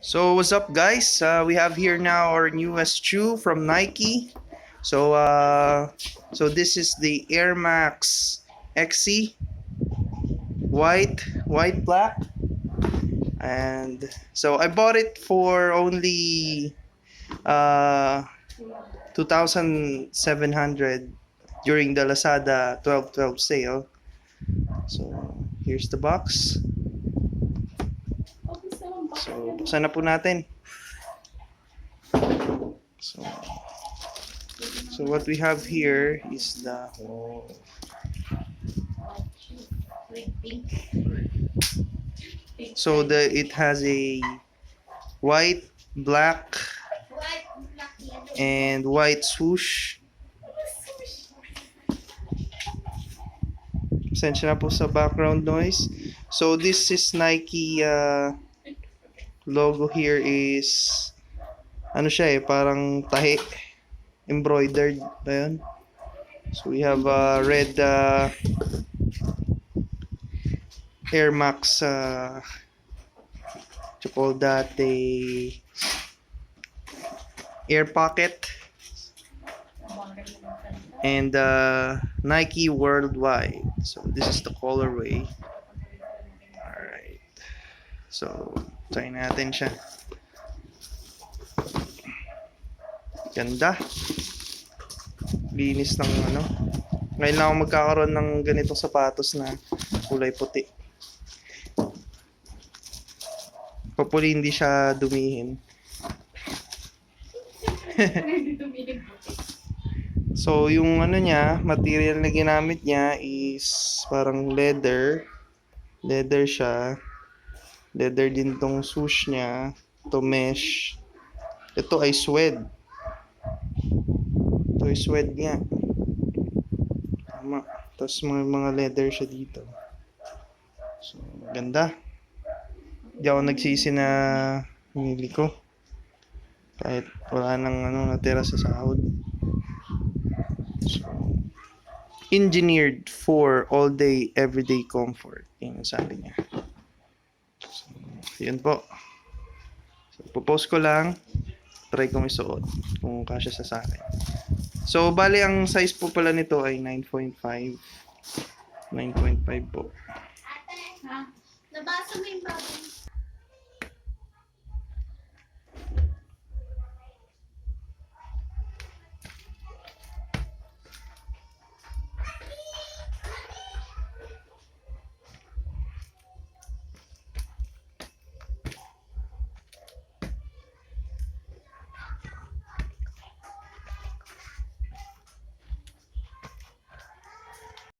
So what's up, guys? We have here now our newest shoe from Nike. So this is the Airmax Excee, white black, and so I bought it for only 2,700 during the Lazada 12/12 sale. So here's the box. So buksan na po natin. So what we have here is the it has a white, black, and white swoosh. Pasensya na po sa background noise. So this is Nike logo here is ano siya parang tahi, embroidered ba yun? So we have a red Airmax to call that a air pocket, and Nike worldwide. So this is the colorway. Alright, so try natin siya. Ganda, linis ng ano. Ngayon lang ako magkakaroon ng ganitong sapatos na kulay puti. Hopefully hindi siya dumihin. So yung ano niya, material na ginamit niya is parang leather siya. Leather din tong swoosh niya, to mesh. Ito ay suede. Ito ay suede nga. Tama. Tapos mga leather siya dito. So ganda. Di ako nagsisi na pinili ko. Kahit wala nang natira sa sahod. So, engineered for all day, everyday comfort. Yan ang sabi niya. So, yun po. So, popost ko lang. Try kong isuot kung kasya sa akin. So, bali ang size po pala nito ay 9.5. 9.5 po. Ate, ha? Nabasa mo yung bago?